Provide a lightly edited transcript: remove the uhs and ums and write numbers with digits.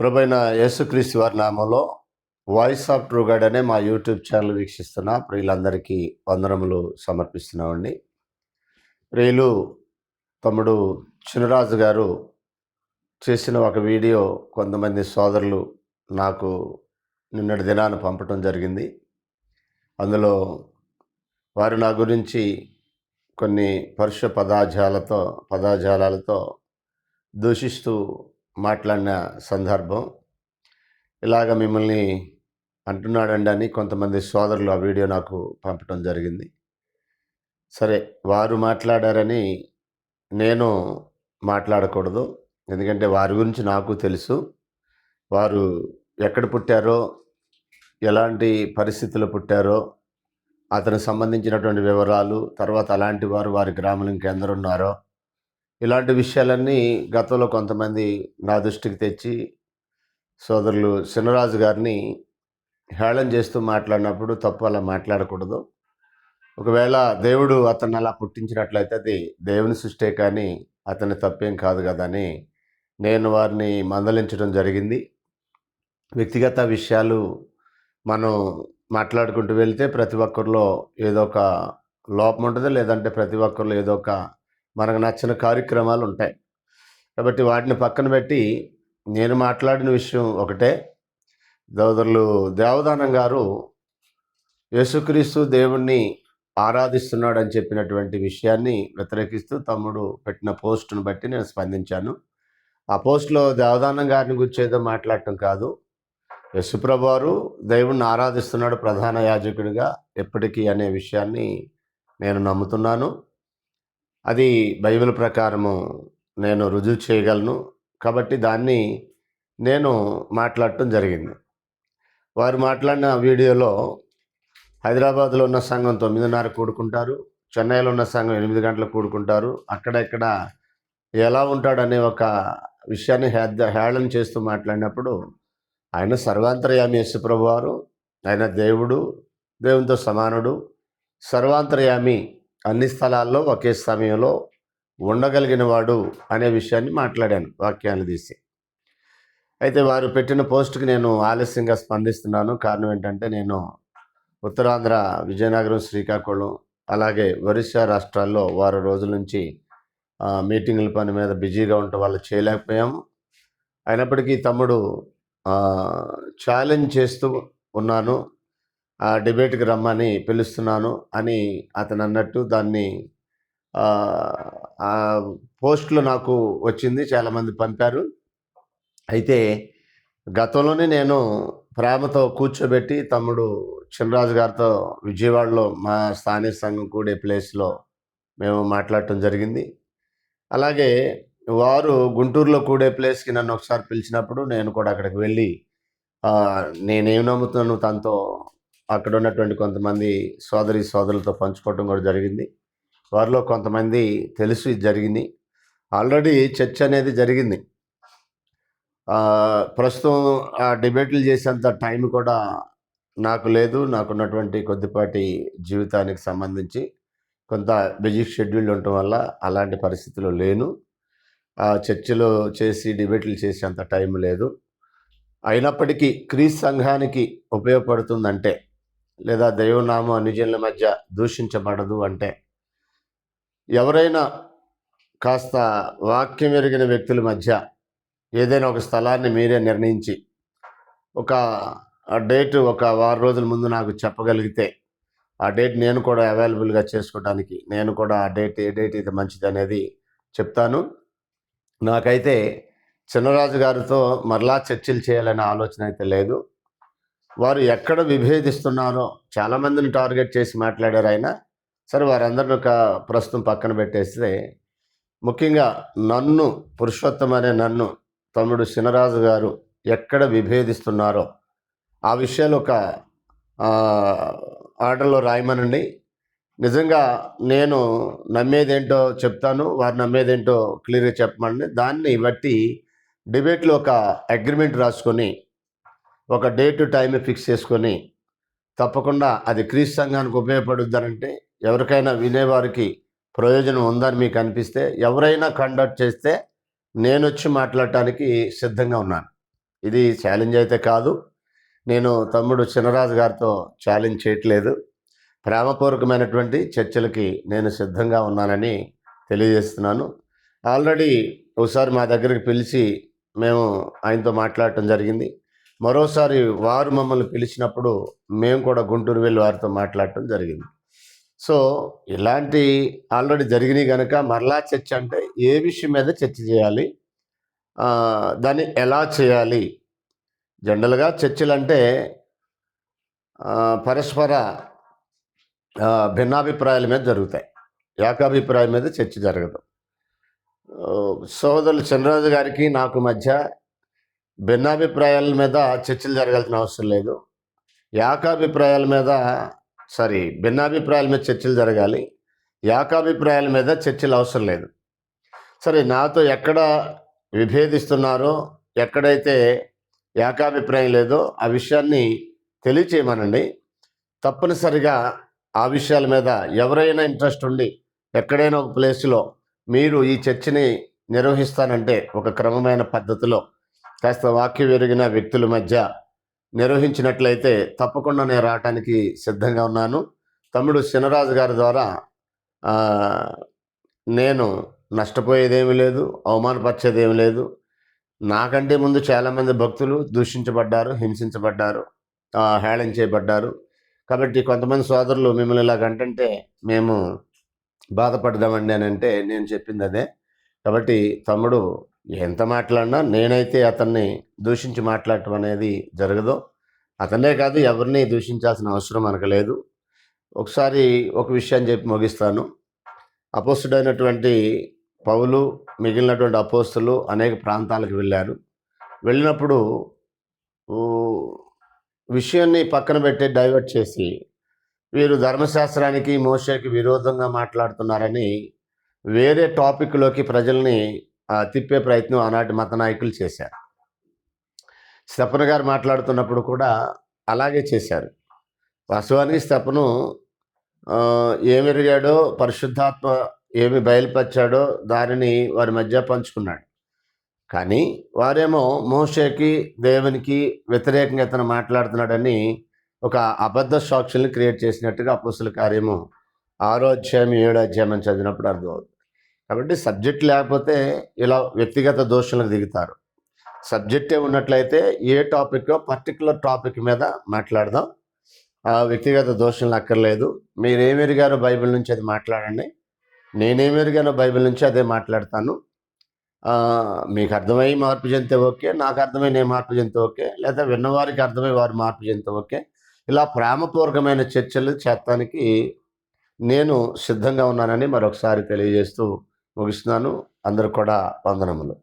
ప్రభైన యేసుక్రీస్తు వారి నామంలో వాయిస్ ఆఫ్ ట్రూ గాడ్ అనే మా యూట్యూబ్ ఛానల్ వీక్షిస్తున్న ప్రియులందరికీ వందనములు సమర్పిస్తున్నామండి. ప్రియులు తమ్ముడు చినరాజు గారు చేసిన ఒక వీడియో కొంతమంది సోదరులు నాకు నిన్నటి దినాన పంపటం జరిగింది. అందులో వారు నా గురించి కొన్ని పరుష పదాజాలాలతో దూషిస్తూ మాట్లాడిన సందర్భం. ఇలాగ మిమ్మల్ని అంటున్నాడండి అని కొంతమంది సోదరులు ఆ వీడియో నాకు పంపటం జరిగింది. సరే, వారు మాట్లాడారని నేను మాట్లాడకూడదు. ఎందుకంటే వారి గురించి నాకు తెలుసు. వారు ఎక్కడ పుట్టారో, ఎలాంటి పరిస్థితుల్లో పుట్టారో, అతనికి సంబంధించినటువంటి వివరాలు, తర్వాత అలాంటి వారు వారి గ్రామంలో ఇంకెందరున్నారో, ఇలాంటి విషయాలన్నీ గతంలో కొంతమంది నా దృష్టికి తెచ్చి సోదరులు చినరాజు గారిని హేళన చేస్తూ మాట్లాడినప్పుడు తప్పు, అలా మాట్లాడకూడదు. ఒకవేళ దేవుడు అతన్ని అలా పుట్టించినట్లయితే అది దేవుని సృష్టే, కానీ అతని తప్పేం కాదు కదా అని నేను వారిని మందలించడం జరిగింది. వ్యక్తిగత విషయాలు మనం మాట్లాడుకుంటూ వెళ్తే ప్రతి ఒక్కరిలో ఏదో ఒక లోపం ఉంటుంది, లేదంటే ప్రతి ఒక్కరిలో ఏదో ఒక మనకు నచ్చిన కార్యక్రమాలు ఉంటాయి. కాబట్టి వాటిని పక్కన పెట్టి నేను మాట్లాడిన విషయం ఒకటే. సోదరులు దేవదానం గారు యేసుక్రీస్తు దేవుణ్ణి ఆరాధిస్తున్నాడని చెప్పినటువంటి విషయాన్ని వ్యతిరేకిస్తూ తమ్ముడు పెట్టిన పోస్టును బట్టి నేను స్పందించాను. ఆ పోస్టులో దేవదానం గారిని గురించి ఏదో మాట్లాడటం కాదు, యేసుప్రభు వారు దేవుణ్ణి ఆరాధిస్తున్నాడు ప్రధాన యాజకుడిగా ఎప్పటికీ అనే విషయాన్ని నేను నమ్ముతున్నాను. అది బైబిల్ ప్రకారము నేను రుజువు చేయగలను. కాబట్టి దాన్ని నేను మాట్లాడటం జరిగింది. వారు మాట్లాడిన వీడియోలో హైదరాబాద్లో ఉన్న సంఘం 9:30 కూడుకుంటారు, చెన్నైలో ఉన్న సంఘం 8 గంటలకు కూడుకుంటారు, అక్కడ ఇక్కడ ఎలా ఉంటాడనే ఒక విషయాన్ని హేళన చేస్తూ మాట్లాడినప్పుడు, ఆయన సర్వాంతర్యామి యేసుప్రభు వారు, ఆయన దేవుడు, దేవునితో సమానుడు, సర్వాంతర్యామి, అన్ని స్థలాల్లో ఒకే సమయంలో ఉండగలిగిన వాడు అనే విషయాన్ని మాట్లాడాను వాక్యాలు తీసి. అయితే వారు పెట్టిన పోస్టుకి నేను ఆలస్యంగా స్పందిస్తున్నాను. కారణం ఏంటంటే, నేను ఉత్తరాంధ్ర, విజయనగరం, శ్రీకాకుళం, అలాగే ఒరిస్సా రాష్ట్రాల్లో వారం రోజుల నుంచి మీటింగుల పని మీద బిజీగా ఉండటం వల్ల చేయలేకపోయాము. అయినప్పటికీ తమ్ముడు ఛాలెంజ్ చేస్తూ ఉన్నాను, ఆ డిబేట్కి రమ్మని పిలుస్తున్నాను అని అతను అన్నట్టు దాన్ని ఆ పోస్టులు నాకు వచ్చింది, చాలామంది పంపారు. అయితే గతంలోనే నేను ప్రేమతో కూర్చోబెట్టి తమ్ముడు చినరాజు గారితో విజయవాడలో మా స్థానిక సంఘం కూడే ప్లేస్లో మేము మాట్లాడటం జరిగింది. అలాగే వారు గుంటూరులో కూడే ప్లేస్కి నన్ను ఒకసారి పిలిచినప్పుడు నేను కూడా అక్కడికి వెళ్ళి నేనేం నమ్ముతున్నాను తనతో అక్కడ ఉన్నటువంటి కొంతమంది సోదరులతో పంచుకోవటం కూడా జరిగింది. వారిలో కొంతమంది తెలుసు ఇది జరిగింది. ఆల్రెడీ చర్చ అనేది జరిగింది. ప్రస్తుతం ఆ డిబేట్లు చేసేంత టైం కూడా నాకు లేదు. నాకున్నటువంటి కొద్దిపాటి జీవితానికి సంబంధించి కొంత బిజీ షెడ్యూల్ ఉండటం వల్ల అలాంటి పరిస్థితిలో లేను. చర్చలు చేసి డిబేట్లు చేసేంత టైం లేదు. అయినప్పటికీ క్రీస్తు సంఘానికి ఉపయోగపడుతుందంటే, లేదా దైవనామం అన్యజనుల మధ్య దూషించబడదు అంటే, ఎవరైనా కాస్త వాక్యం ఎరిగిన వ్యక్తుల మధ్య ఏదైనా ఒక స్థలాన్ని మీరే నిర్ణయించి ఒక డేట్ ఒక వారం రోజుల ముందు నాకు చెప్పగలిగితే, ఆ డేట్ నేను కూడా అవైలబుల్గా చేసుకోవడానికి నేను కూడా ఆ డేట్ ఏ డేట్ ఇది మంచిది అనేది చెప్తాను. నాకైతే చినరాజు గారితో మరలా చర్చలు చేయాలనే ఆలోచన అయితే లేదు. వారు ఎక్కడ విభేదిస్తున్నారో చాలామందిని టార్గెట్ చేసి మాట్లాడారు ఆయన. సరే, వారందరిని ప్రస్తుతం పక్కన పెట్టేస్తే, ముఖ్యంగా నన్ను, పురుషోత్తం అనే నన్ను తమ్ముడు చినరాజు గారు ఎక్కడ విభేదిస్తున్నారో ఆ విషయాలు ఒక ఆర్డర్లో రాయమనండి. నిజంగా నేను నమ్మేదేంటో చెప్తాను, వారు నమ్మేదేంటో క్లియర్గా చెప్పమని. దాన్ని బట్టి డిబేట్లో ఒక అగ్రిమెంట్ రాసుకొని ఒక డేట్ టైం ఫిక్స్ చేసుకొని, తప్పకుండా అది క్రీస్తు సంఘానికి ఉపయోగపడుద్దానంటే, ఎవరికైనా వినేవారికి ప్రయోజనం ఉందని మీకు అనిపిస్తే, ఎవరైనా కండక్ట్ చేస్తే నేను వచ్చి మాట్లాడటానికి సిద్ధంగా ఉన్నాను. ఇది ఛాలెంజ్ అయితే కాదు. నేను తమ్ముడు చినరాజు గారితో ఛాలెంజ్ చేయట్లేదు. ప్రేమపూర్వకమైనటువంటి చర్చలకి నేను సిద్ధంగా ఉన్నానని తెలియజేస్తున్నాను. ఆల్రెడీ ఒకసారి మా దగ్గరికి పిలిచి మేము ఆయనతో మాట్లాడటం జరిగింది. మరోసారి వారు మమ్మల్ని పిలిచినప్పుడు మేము కూడా గుంటూరు వెళ్ళి వారితో మాట్లాడటం జరిగింది. సో, ఇలాంటి ఆల్రెడీ జరిగినాయి గనక మరలా చర్చ అంటే ఏ విషయం మీద చర్చ చేయాలి? దాన్ని ఎలా చేయాలి? జనరల్‌గా చర్చలంటే పరస్పర భిన్నాభిప్రాయాల మీద జరుగుతాయి. ఏకాభిప్రాయం మీద చర్చ జరగదు. సోదరులు చినరాజు గారికి నాకు మధ్య భిన్నాభిప్రాయాల మీద చర్చలు జరగాల్సిన అవసరం లేదు. భిన్నాభిప్రాయాల మీద చర్చలు జరగాలి. ఏకాభిప్రాయాల మీద చర్చలు అవసరం లేదు. సరే, నాతో ఎక్కడ విభేదిస్తున్నారో, ఎక్కడైతే ఏకాభిప్రాయం లేదో ఆ విషయాన్ని తెలియచేయమనండి. తప్పనిసరిగా ఆ విషయాల మీద ఎవరైనా ఇంట్రెస్ట్ ఉండి ఎక్కడైనా ఒక ప్లేస్లో మీరు ఈ చర్చని నిర్వహిస్తానంటే ఒక క్రమమైన పద్ధతిలో కాస్త వాక్యం ఎరిగిన వ్యక్తుల మధ్య నిర్వహించినట్లయితే తప్పకుండా నేను రావటానికి సిద్ధంగా ఉన్నాను. తమ్ముడు చినరాజు గారి ద్వారా నేను నష్టపోయేదేమీ లేదు, అవమానపరిచేదేమీ లేదు. నాకంటే ముందు చాలామంది భక్తులు దూషించబడ్డారు, హింసించబడ్డారు, హేళన చేయబడ్డారు. కాబట్టి కొంతమంది సోదరులు మిమ్మల్ని ఇలాగంటుంటే మేము బాధపడదామండి అని అంటే నేను చెప్పింది అదే. కాబట్టి తమ్ముడు ఎంత మాట్లాడినా నేనైతే అతన్ని దూషించి మాట్లాడటం అనేది జరగదు. అతనే కాదు, ఎవరిని దూషించాల్సిన అవసరం మనకు లేదు. ఒకసారి ఒక విషయాన్ని చెప్పి ముగిస్తాను. అపోస్తుడైనటువంటి పౌలు, మిగిలినటువంటి అపోస్తులు అనేక ప్రాంతాలకు వెళ్ళారు. వెళ్ళినప్పుడు విషయాన్ని పక్కన పెట్టి డైవర్ట్ చేసి వీరు ధర్మశాస్త్రానికి, మోషేకి విరోధంగా మాట్లాడుతున్నారని వేరే టాపిక్లోకి ప్రజల్ని తిప్పే ప్రయత్నం ఆనాటి మత నాయకులు చేశారు. స్టెఫను గారు మాట్లాడుతున్నప్పుడు కూడా అలాగే చేశారు. వాస్తవానికి స్టెఫను ఏమెరిగాడో, పరిశుద్ధాత్మ ఏమి బయలుపరిచాడో దానిని వారి మధ్య పంచుకున్నాడు. కానీ వారేమో మోషేకి, దేవునికి వ్యతిరేకంగా ఇతను మాట్లాడుతున్నాడని ఒక అబద్ధ సాక్షుల్ని క్రియేట్ చేసినట్టుగా అపోస్తలుల కార్యము 6వ అధ్యాయం 7వ అధ్యాయం అని చదివినప్పుడు అర్థమవుతుంది. కాబట్టి సబ్జెక్ట్ లేకపోతే ఇలా వ్యక్తిగత దోషణలకు దిగుతారు. సబ్జెక్టే ఉన్నట్లయితే ఏ టాపిక్ పర్టికులర్ టాపిక్ మీద మాట్లాడదాం. వ్యక్తిగత దోషణలు అక్కర్లేదు. మీరేమెరిగారో బైబిల్ నుంచి అది మాట్లాడండి, నేనేమెరిగానో బైబిల్ నుంచి అదే మాట్లాడతాను. మీకు అర్థమై మార్పు చెందితే ఓకే, నాకు అర్థమై నేను మార్పు చెందితే ఓకే, లేదా విన్నవారికి అర్థమై వారు మార్పు చెందితే ఓకే. ఇలా ప్రేమపూర్వకమైన చర్చలు చేస్తానికి నేను సిద్ధంగా ఉన్నానని మరొకసారి తెలియజేస్తూ ముగిస్తున్నాను. అందరూ కూడా వందనములు.